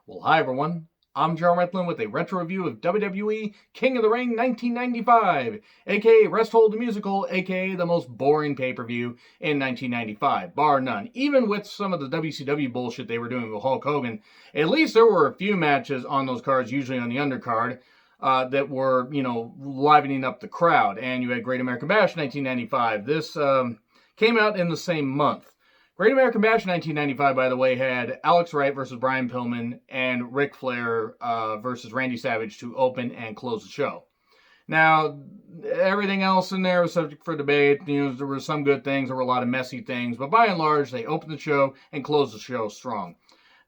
Well, hi everyone. I'm Shawn Michaels with a retro review of WWE King of the Ring 1995, aka Rest Hold the Musical, aka the most boring pay-per-view in 1995, bar none. Even with some of the WCW bullshit they were doing with Hulk Hogan, at least there were a few matches on those cards, usually on the undercard, that were, livening up the crowd. And you had Great American Bash 1995. This came out in the same month. Great American Bash 1995, by the way, had Alex Wright versus Brian Pillman and Ric Flair versus Randy Savage to open and close the show. Now, everything else in there was subject for debate. There were some good things, there were a lot of messy things, but by and large, they opened the show and closed the show strong.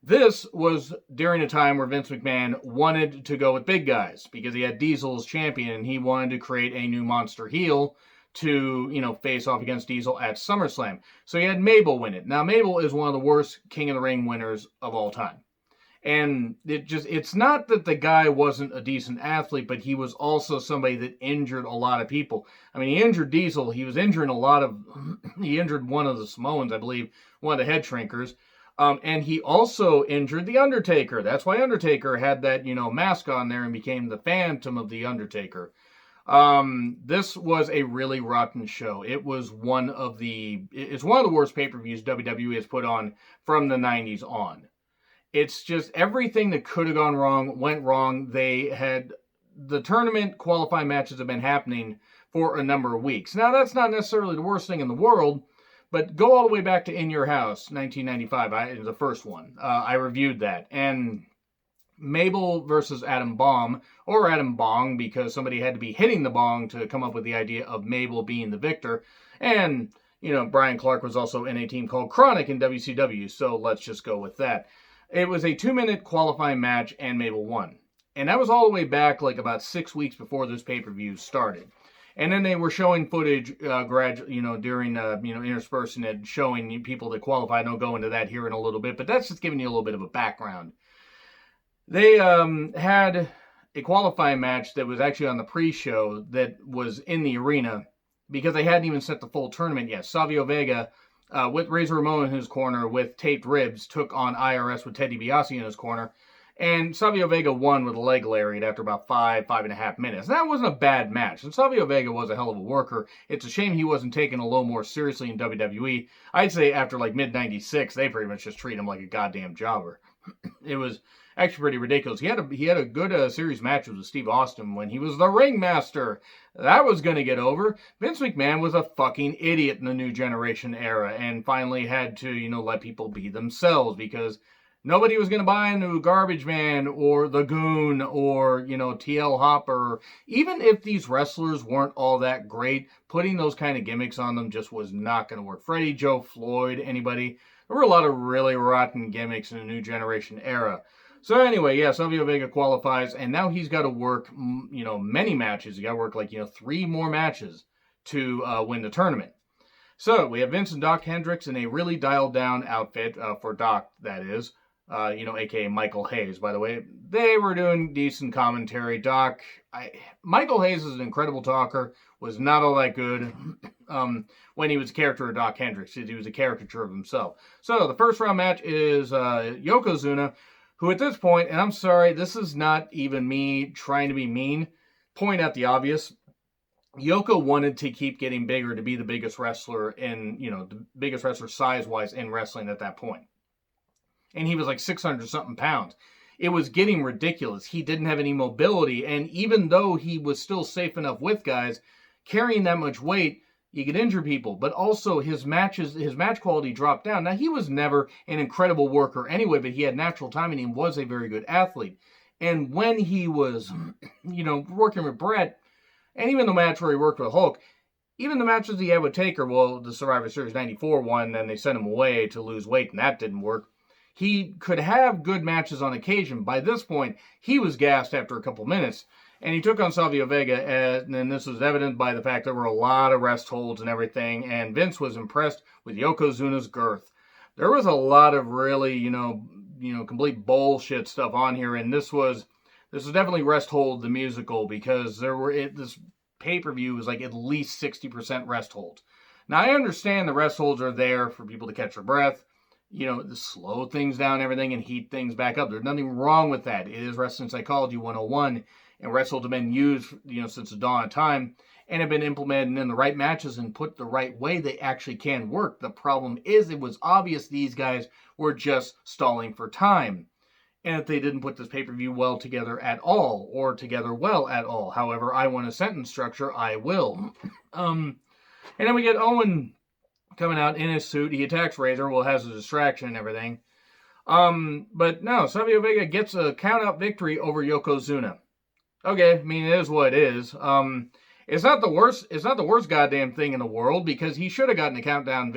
This was during a time where Vince McMahon wanted to go with big guys because he had Diesel as champion and he wanted to create a new monster heel to, face off against Diesel at SummerSlam. So he had Mabel win it. Now, Mabel is one of the worst King of the Ring winners of all time. And it's not that the guy wasn't a decent athlete, but he was also somebody that injured a lot of people. I mean, he injured Diesel. He was injuring he injured one of the Samoans, I believe, one of the head shrinkers. And he also injured The Undertaker. That's why Undertaker had that, mask on there and became the Phantom of The Undertaker. This was a really rotten show. It's one of the worst pay-per-views WWE has put on from the 90s on. It's just everything that could have gone wrong went wrong. The tournament qualifying matches have been happening for a number of weeks. Now, that's not necessarily the worst thing in the world, but go all the way back to In Your House, 1995, the first one. I reviewed that, and Mabel versus Adam Bomb, or Adam Bong, because somebody had to be hitting the bong to come up with the idea of Mabel being the victor. And, Brian Clark was also in a team called Chronic in WCW, so let's just go with that. It was a 2-minute qualifying match, and Mabel won. And that was all the way back, like about 6 weeks before this pay-per-view started. And then they were showing footage during, interspersing it, showing people that qualified. I'll go into that here in a little bit, but that's just giving you a little bit of a background. They had a qualifying match that was actually on the pre-show that was in the arena because they hadn't even set the full tournament yet. Savio Vega, with Razor Ramon in his corner with taped ribs, took on IRS with Ted DiBiase in his corner. And Savio Vega won with a leg lariat after about 5.5 minutes. And that wasn't a bad match. And Savio Vega was a hell of a worker. It's a shame he wasn't taken a little more seriously in WWE. I'd say after like mid-96, they pretty much just treat him like a goddamn jobber. It was actually pretty ridiculous. He had a good series match with Steve Austin when he was the ringmaster. That was going to get over. Vince McMahon was a fucking idiot in the New Generation era and finally had to, let people be themselves because nobody was going to buy into Garbage Man or The Goon or, TL Hopper. Even if these wrestlers weren't all that great, putting those kind of gimmicks on them just was not going to work. Freddie, Joe, Floyd, anybody. There were a lot of really rotten gimmicks in the New Generation era. So anyway, yeah, Savio Vega qualifies, and now he's got to work, many matches. He's got to work 3 more matches to win the tournament. So we have Vince and Doc Hendricks in a really dialed-down outfit for Doc, that is. A.k.a. Michael Hayes, by the way. They were doing decent commentary. Michael Hayes is an incredible talker, was not all that good when he was a character of Doc Hendricks. He was a caricature of himself. So the first round match is Yokozuna, who at this point, and I'm sorry, this is not even me trying to be mean, point out the obvious. Yoko wanted to keep getting bigger to be the biggest wrestler the biggest wrestler size-wise in wrestling at that point. And he was like 600-something pounds. It was getting ridiculous. He didn't have any mobility, and even though he was still safe enough with guys, carrying that much weight, you could injure people. But also, his match quality dropped down. Now, he was never an incredible worker anyway, but he had natural timing and was a very good athlete. And when he was, working with Bret, and even the match where he worked with Hulk, even the matches he had with Taker, the Survivor Series 94 one, then they sent him away to lose weight, and that didn't work. He could have good matches on occasion. By this point, he was gassed after a couple minutes. And he took on Savio Vega, and this was evident by the fact there were a lot of rest holds and everything, and Vince was impressed with Yokozuna's girth. There was a lot of really, complete bullshit stuff on here, and this was definitely Rest Hold the musical, because this pay-per-view was like at least 60% rest holds. Now, I understand the rest holds are there for people to catch their breath, to slow things down and everything and heat things back up. There's nothing wrong with that. It is Wrestling Psychology 101, and wrestles have been used, since the dawn of time and have been implemented in the right matches and put the right way. They actually can work. The problem is it was obvious these guys were just stalling for time, and if they didn't put this pay-per-view well together at all, or together well at all. However, I want a sentence structure, I will. And then we get Owen coming out in his suit. He attacks Razor, has a distraction and everything. But no, Savio Vega gets a count-out victory over Yokozuna. Okay, I mean, it is what it is. It's not the worst goddamn thing in the world, because he should have gotten a count-out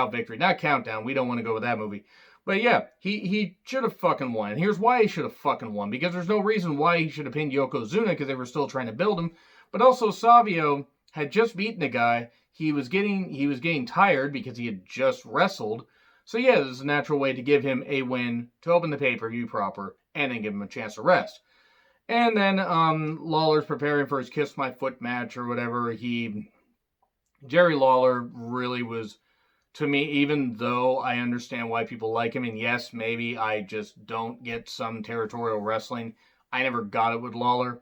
victory. Not countdown. We don't want to go with that movie. But yeah, he should have fucking won. And here's why he should have fucking won. Because there's no reason why he should have pinned Yokozuna, because they were still trying to build him. But also, Savio had just beaten a guy. He was getting tired because he had just wrestled. So yeah, this is a natural way to give him a win to open the pay-per-view proper, and then give him a chance to rest. And then Lawler's preparing for his Kiss My Foot match or whatever. Jerry Lawler really was, to me, even though I understand why people like him, and yes, maybe I just don't get some territorial wrestling, I never got it with Lawler.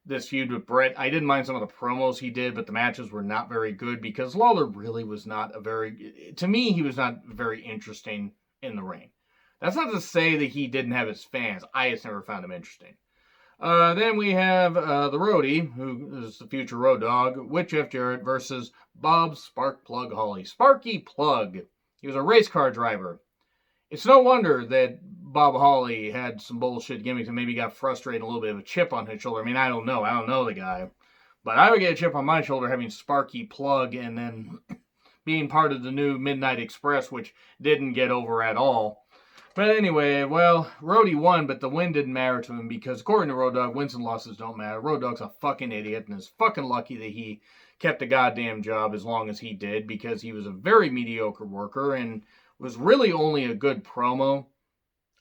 This feud with Bret, I didn't mind some of the promos he did, but the matches were not very good, because Lawler really was not to me, he was not very interesting in the ring. That's not to say that he didn't have his fans. I just never found him interesting. Then we have the Roadie, who is the future Road Dogg, with Jeff Jarrett versus Bob Sparkplug Holly. Sparky Plug. He was a race car driver. It's no wonder that Bob Holly had some bullshit gimmicks and maybe got frustrated, a little bit of a chip on his shoulder. I mean, I don't know the guy. But I would get a chip on my shoulder having Sparky Plug and then being part of the new Midnight Express, which didn't get over at all. But anyway, well, Roadie won, but the win didn't matter to him, because according to Road Dogg, wins and losses don't matter. Road Dogg's a fucking idiot and is fucking lucky that he kept the goddamn job as long as he did, because he was a very mediocre worker and was really only a good promo.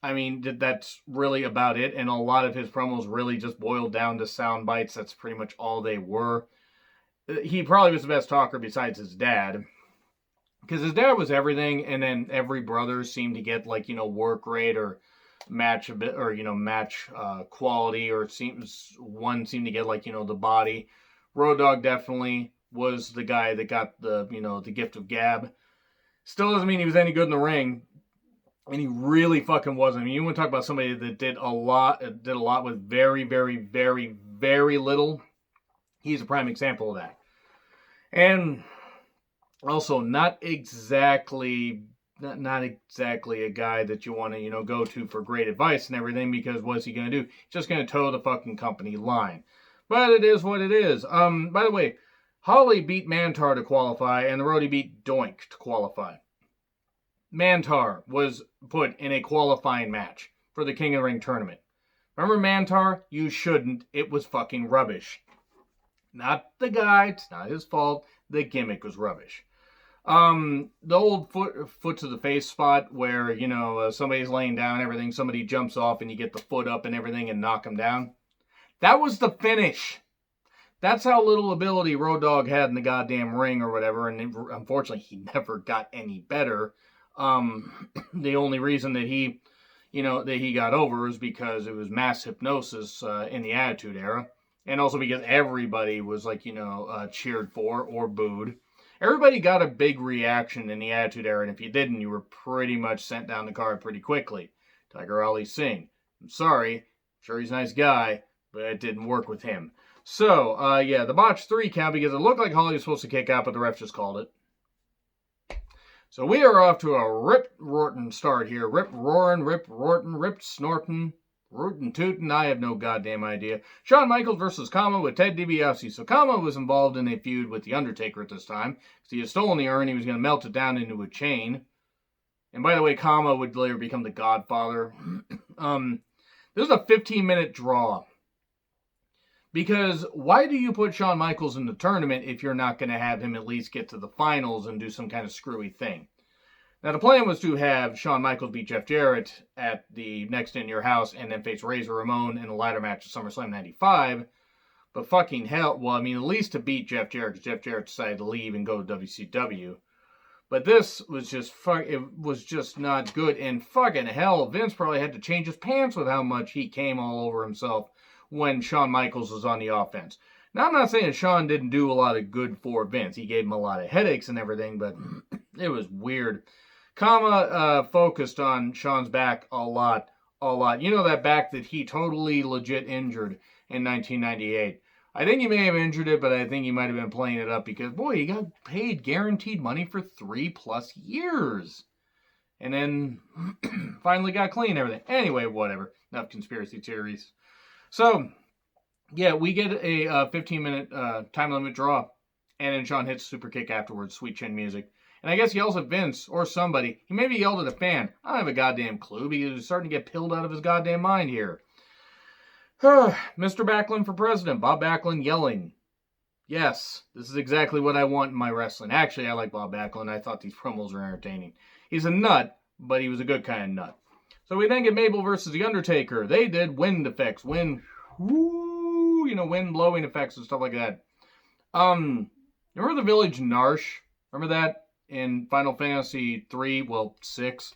I mean, that's really about it, and a lot of his promos really just boiled down to sound bites. That's pretty much all they were. He probably was the best talker besides his dad, because his dad was everything, and then every brother seemed to get, work rate or match a bit, or, match quality, or one seemed to get, the body. Road Dogg definitely was the guy that got the, the gift of gab. Still doesn't mean he was any good in the ring, and he really fucking wasn't. I mean, you want to talk about somebody that did a lot with very, very, very, very little. He's a prime example of that. And also, not exactly a guy that you want to, go to for great advice and everything, because what's he going to do? He's just going to toe the fucking company line. But it is what it is. By the way, Holly beat Mantar to qualify, and the Roadie beat Doink to qualify. Mantar was put in a qualifying match for the King of the Ring tournament. Remember Mantar? You shouldn't. It was fucking rubbish. Not the guy. It's not his fault. The gimmick was rubbish. The old foot to the face spot where, somebody's laying down and everything, somebody jumps off and you get the foot up and everything and knock him down. That was the finish. That's how little ability Road Dogg had in the goddamn ring or whatever, and unfortunately he never got any better. The only reason that he got over is because it was mass hypnosis in the Attitude Era, and also because everybody was cheered for or booed. Everybody got a big reaction in the Attitude Era, and if you didn't, you were pretty much sent down the card pretty quickly. Tiger Ali Singh. I'm sorry. I'm sure he's a nice guy, but it didn't work with him. So, the botched 3 count, because it looked like Holly was supposed to kick out, but the ref just called it. So we are off to a rip-roaring start here. Rip-roaring, rip-roaring, rip-snorting, rootin'-tootin', I have no goddamn idea. Shawn Michaels versus Kama with Ted DiBiase. So Kama was involved in a feud with The Undertaker at this time, because he had stolen the urn, he was going to melt it down into a chain. And by the way, Kama would later become the Godfather. This is a 15-minute draw. Because why do you put Shawn Michaels in the tournament if you're not going to have him at least get to the finals and do some kind of screwy thing? Now, the plan was to have Shawn Michaels beat Jeff Jarrett at the Next In Your House and then face Razor Ramon in a ladder match at SummerSlam 95. But fucking hell, well, I mean, at least to beat Jeff Jarrett, because Jeff Jarrett decided to leave and go to WCW. But this was it was just not good. And fucking hell, Vince probably had to change his pants with how much he came all over himself when Shawn Michaels was on the offense. Now, I'm not saying that Shawn didn't do a lot of good for Vince. He gave him a lot of headaches and everything, but it was weird. Kama focused on Shawn's back a lot. You know, that back that he totally legit injured in 1998. I think he may have injured it, but I think he might have been playing it up because, boy, he got paid guaranteed money for 3+ years. And then finally got clean and everything. Anyway, whatever. Enough conspiracy theories. So, yeah, we get a 15-minute time limit draw. And then Shawn hits a super kick afterwards, sweet chin music. And I guess he yells at Vince or somebody. He maybe yelled at a fan. I don't have a goddamn clue because he's starting to get pilled out of his goddamn mind here. Mr. Backlund for president. Bob Backlund yelling. Yes, this is exactly what I want in my wrestling. Actually, I like Bob Backlund. I thought these promos were entertaining. He's a nut, but he was a good kind of nut. So we then get Mabel versus The Undertaker. They did wind effects. Wind blowing effects and stuff like that. Remember the village Narsh? Remember that in Final Fantasy 3? Well, 6.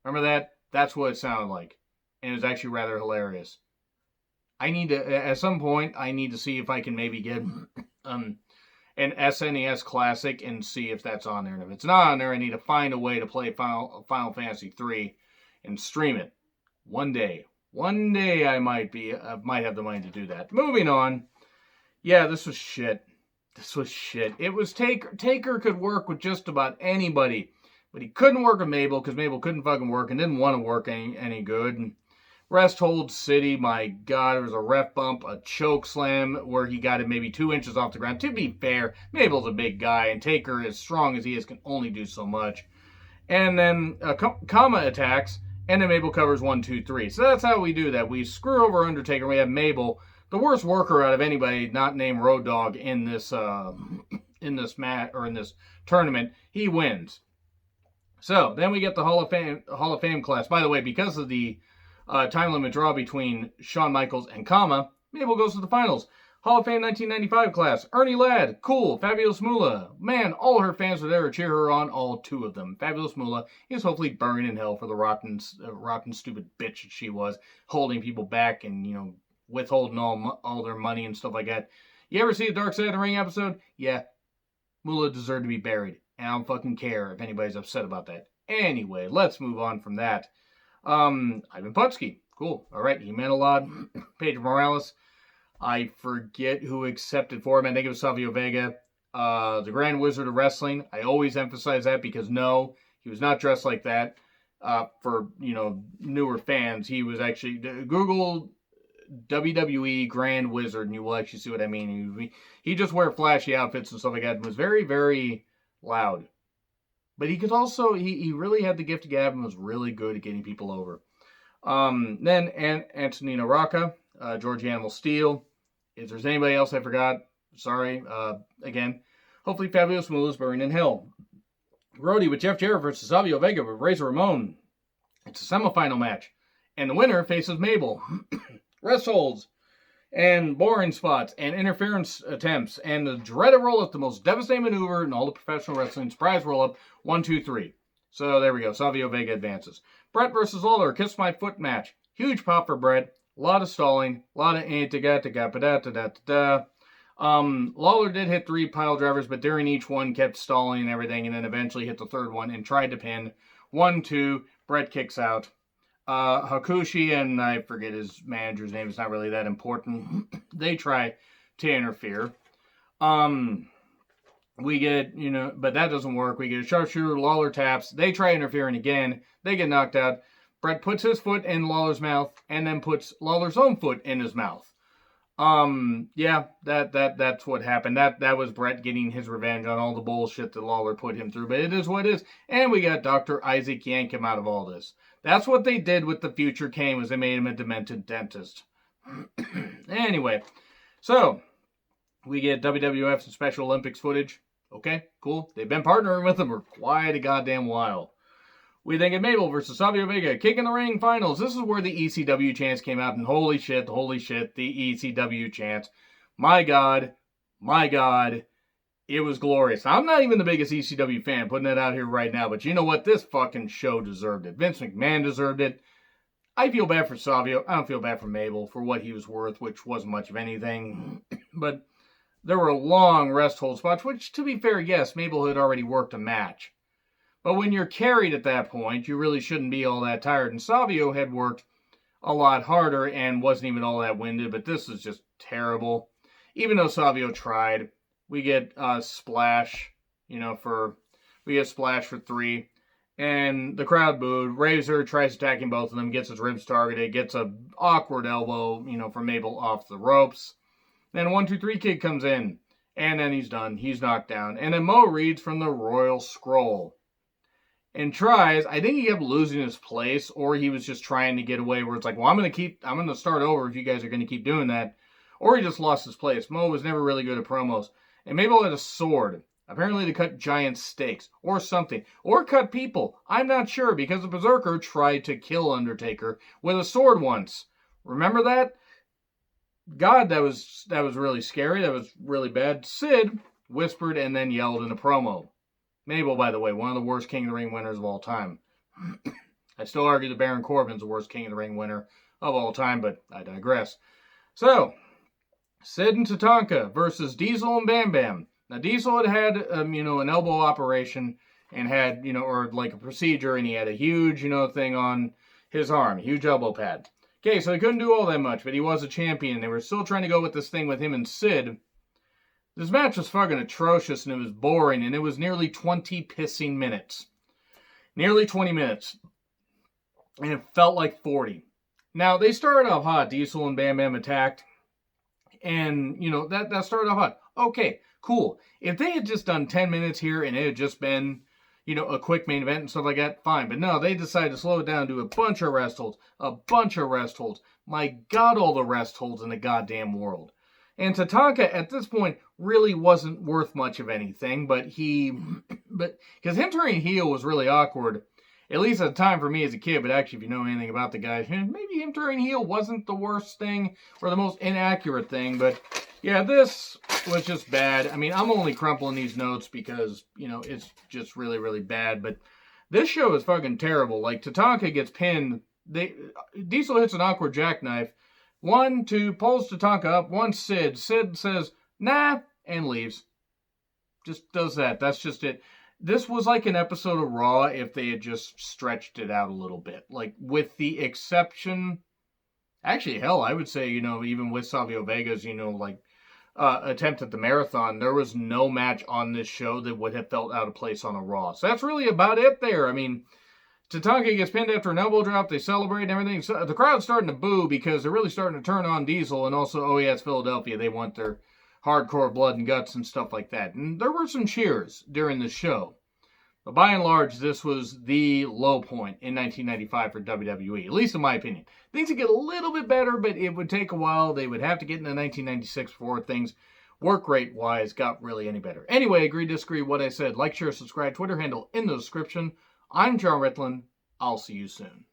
Remember that? That's what it sounded like. And it was actually rather hilarious. At some point, I need to see if I can maybe get an SNES Classic and see if that's on there. And if it's not on there, I need to find a way to play Final Fantasy 3 and stream it. One day I might have the money to do that. Moving on. Yeah, this was shit. It was Taker. Taker could work with just about anybody, but he couldn't work with Mabel because Mabel couldn't fucking work and didn't want to work any good. And Rest Hold City, my God, there was a ref bump, a choke slam where he got it maybe 2 inches off the ground. To be fair, Mabel's a big guy, and Taker, as strong as he is, can only do so much. And then Kama attacks, and then Mabel covers 1, 2, 3. So that's how we do that. We screw over Undertaker. We have Mabel, the worst worker out of anybody not named Road Dogg in this match or in this tournament. He wins. So then we get the Hall of Fame class. By the way, because of the time limit draw between Shawn Michaels and Kama, Mabel goes to the finals. Hall of Fame 1995 class. Ernie Ladd, cool. Fabulous Moolah. Man, all her fans would ever cheer her on, all 2 of them. Fabulous Moolah is hopefully burning in hell for the rotten, stupid bitch that she was, holding people back and, withholding all their money and stuff like that. You ever see a Dark Side of the Ring episode? Yeah. Moolah deserved to be buried. And I don't fucking care if anybody's upset about that. Anyway, let's move on from that. Ivan Putski. Cool. All right. He meant a lot. Pedro Morales. I forget who accepted for him. I think it was Savio Vega. The Grand Wizard of Wrestling. I always emphasize that because no, he was not dressed like that. For, newer fans, he was actually... Google WWE Grand Wizard and you will actually see what I mean. He just wore flashy outfits and stuff like that and was very, very loud. But he could also, he really had the gift of gab and was really good at getting people over. Then Antonino Rocca, George Animal Steel. If there's anybody else I forgot, sorry. Again, hopefully Fabulous Moolah's burning in hell. Brody with Jeff Jarrett versus Savio Vega with Razor Ramon. It's a semifinal match. And the winner faces Mabel. Rest holds. And boring spots, and interference attempts, and the dreaded roll-up, the most devastating maneuver in all the professional wrestling. Surprise roll-up, 1, 2, 3. So there we go, Savio Vega advances. Bret versus Lawler, Kiss My Foot match. Huge pop for Bret, a lot of stalling, a lot of Lawler did hit 3 pile drivers, but during each one kept stalling and everything, and then eventually hit the 3rd one and tried to pin. 1, 2, Bret kicks out. Hakushi, and I forget his manager's name, it's not really that important. They try to interfere. We get, but that doesn't work. We get a sharpshooter, Lawler taps. They try interfering again. They get knocked out. Bret puts his foot in Lawler's mouth and then puts Lawler's own foot in his mouth. Yeah, that's what happened. That was Bret getting his revenge on all the bullshit that Lawler put him through, but it is what it is. And we got Dr. Isaac yank him out of all this. That's what they did with the future Kane, was they made him a demented dentist. Anyway, so we get WWF and Special Olympics footage. Okay, cool. They've been partnering with them for quite a goddamn while. We then get Mabel versus Savio Vega, King in the Ring finals. This is where the ECW chants came out, and holy shit, the ECW chants. My God, It was glorious. I'm not even the biggest ECW fan, putting it out here right now, but you know what? This fucking show deserved it. Vince McMahon deserved it. I feel bad for Savio. I don't feel bad for Mabel for what he was worth, which wasn't much of anything. But there were long rest hold spots, which, to be fair, yes, Mabel had already worked a match. But when you're carried at that point, you really shouldn't be all that tired. And Savio had worked a lot harder and wasn't even all that winded, but this is just terrible. Even though Savio tried, we get Splash, we get Splash for 3. And the crowd booed. Razor tries attacking both of them, gets his ribs targeted, gets a awkward elbow, from Mabel off the ropes. Then 1, 2, 3 Kid comes in, and then he's done. He's knocked down. And then Mo reads from the Royal Scroll. And tries, I think he kept losing his place, or he was just trying to get away where it's like, well, I'm going to start over if you guys are going to keep doing that. Or he just lost his place. Mo was never really good at promos. And Mabel had a sword. Apparently to cut giant steaks, or something. Or cut people. I'm not sure, because the Berserker tried to kill Undertaker with a sword once. Remember that? God, that was really scary. That was really bad. Sid whispered and then yelled in a promo. Mabel, by the way, one of the worst King of the Ring winners of all time. I still argue that Baron Corbin's the worst King of the Ring winner of all time, but I digress. So, Sid and Tatanka versus Diesel and Bam Bam. Now, Diesel had an elbow operation and had, or like a procedure, and he had a huge, thing on his arm, a huge elbow pad. Okay, so he couldn't do all that much, but he was a champion. They were still trying to go with this thing with him and Sid. This match was fucking atrocious, and it was boring, and it was nearly 20 pissing minutes. Nearly 20 minutes. And it felt like 40. Now, they started off hot. Diesel and Bam Bam attacked. And, that started off hot. Okay, cool. If they had just done 10 minutes here and it had just been, a quick main event and stuff like that, fine. But no, they decided to slow it down and do a bunch of rest holds. A bunch of rest holds. My God, all the rest holds in the goddamn world. And Tatanka, at this point, really wasn't worth much of anything, because him turning heel was really awkward, at least at the time for me as a kid, but actually, if you know anything about the guy, maybe him turning heel wasn't the worst thing, or the most inaccurate thing, but yeah, this was just bad. I mean, I'm only crumpling these notes because, it's just really, really bad, but this show is fucking terrible. Like, Tatanka gets pinned, Diesel hits an awkward jackknife, 1, 2, pulls Tatanka up, 1, Sid. Sid says, nah, and leaves. Just does that. That's just it. This was like an episode of Raw if they had just stretched it out a little bit. Like, with the exception... Actually, hell, I would say, even with Savio Vega's, attempt at the marathon, there was no match on this show that would have felt out of place on a Raw. So that's really about it there. I mean... Tatanka gets pinned after an elbow drop. They celebrate and everything. So the crowd's starting to boo because they're really starting to turn on Diesel. And also, oh yeah, it's Philadelphia. They want their hardcore blood and guts and stuff like that. And there were some cheers during the show. But by and large, this was the low point in 1995 for WWE, at least in my opinion. Things would get a little bit better, but it would take a while. They would have to get into 1996 before things work rate-wise got really any better. Anyway, agree, disagree, what I said. Like, share, subscribe, Twitter handle in the description. I'm John Ritlin. I'll see you soon.